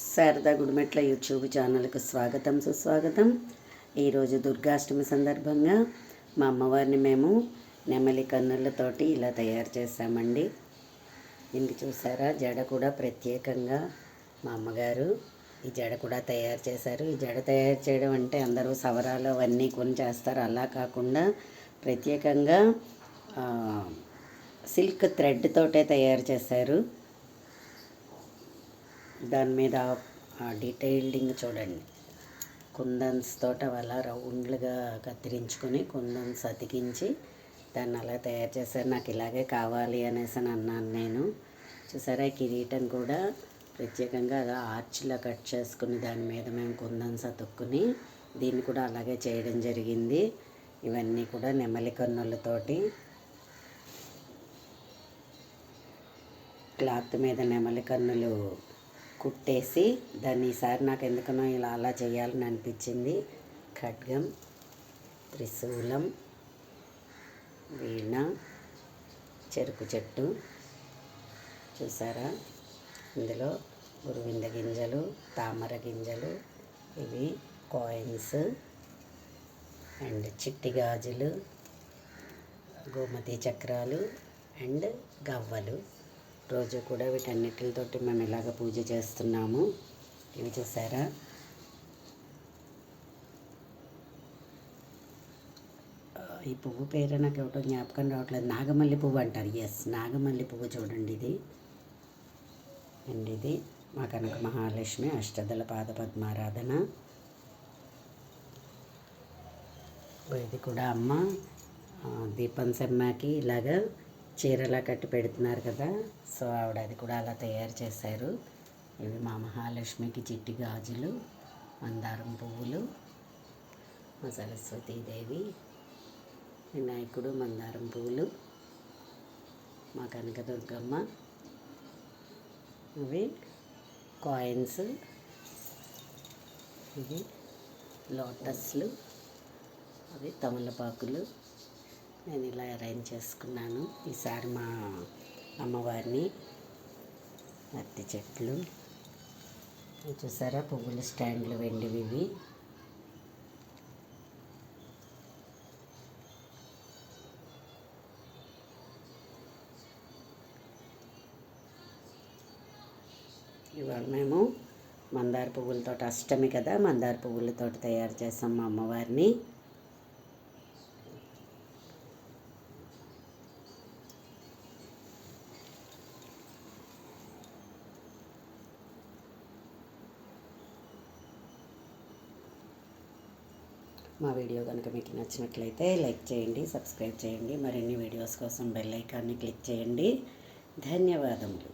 Sharada Gudimetla YouTube ఛానల్కు స్వాగతం సుస్వాగతం. ఈరోజు దుర్గాష్టమి సందర్భంగా మా అమ్మవారిని మేము నెమలి కన్నులతోటి ఇలా తయారు చేసామండి. ఇందుకు చూసారా, జడ కూడా ప్రత్యేకంగా మా అమ్మగారు ఈ జడ కూడా తయారు చేశారు. ఈ జడ తయారు చేయడం అంటే అందరూ సవరాలు అవన్నీ కొని చేస్తారు, అలా కాకుండా ప్రత్యేకంగా సిల్క్ థ్రెడ్ తోటే తయారు చేశారు. దాని మీద డీటెయిల్డింగ్ చూడండి. కుందన్స్ తోట అలా రౌండ్లుగా కత్తిరించుకొని కుందన్స్ అతికించి దాన్ని అలా తయారు చేశారు. నాకు ఇలాగే కావాలి అనేసి అన్నాను నేను. చూసారా, కిరీటం కూడా ప్రత్యేకంగా అలా ఆర్చ్లా కట్ చేసుకుని దాని మీద మేము కుందన్స్ అతుక్కుని దీన్ని కూడా అలాగే చేయడం జరిగింది. ఇవన్నీ కూడా నెమలి కన్నులతోటి క్లాత్ మీద నెమలి కన్నులు కుట్టేసి దాన్ని ఈసారి నాకు ఎందుకనో ఇలా అలా చేయాలని అనిపించింది. ఖడ్గం, త్రిశూలం, వీణ, చెరుకు చెట్టు చూసారా, ఇందులో గురువింద గింజలు, తామర గింజలు, ఇవి కాయిన్స్ అండ్ చిట్టి గాజులు, గోమతి చక్రాలు అండ్ గవ్వలు. రోజు కూడా వీటన్నిటితోటి మేము ఇలాగ పూజ చేస్తున్నాము. ఇవి చూసారా, ఈ పువ్వు పేరు నాకు ఎవటో జ్ఞాపకం రావట్లేదు. నాగమల్లి పువ్వు అంటారు. ఎస్, నాగమల్లి పువ్వు చూడండి ఇది. అండ్ ఇది మా కనక మహాలక్ష్మి అష్టదళ పాద పద్మారాధన. ఇది కూడా అమ్మ దీపం సెమ్మాకి ఇలాగా చీరలా కట్టి పెడుతున్నారు కదా, సో ఆవిడ అది కూడా అలా తయారు చేశారు. ఇవి మా మహాలక్ష్మికి చిట్టి గాజులు, మందారం పువ్వులు, మా సరస్వతీదేవి, వినాయకుడు, మందారం పువ్వులు, మా కనకదుర్గమ్మ, ఇవి కాయిన్స్, ఇవి లోటస్లు, అవి తమలపాకులు. నేను ఇలా అరేంజ్ చేసుకున్నాను. ఈసారి మా అమ్మవారిని మత్తి చెట్లు చూసారా, పువ్వుల స్టాండ్లు వెండివి ఇవి. ఇవాళ మేము మందార పువ్వులతో, అష్టమి కదా, మందార పువ్వులతో తయారు చేసాం మా అమ్మవారిని. మా వీడియో కనుక మీకు నచ్చినట్లయితే లైక్ చేయండి, సబ్స్క్రైబ్ చేయండి. మరిన్ని వీడియోస్ కోసం బెల్ ఐకాన్ని క్లిక్ చేయండి. ధన్యవాదములు.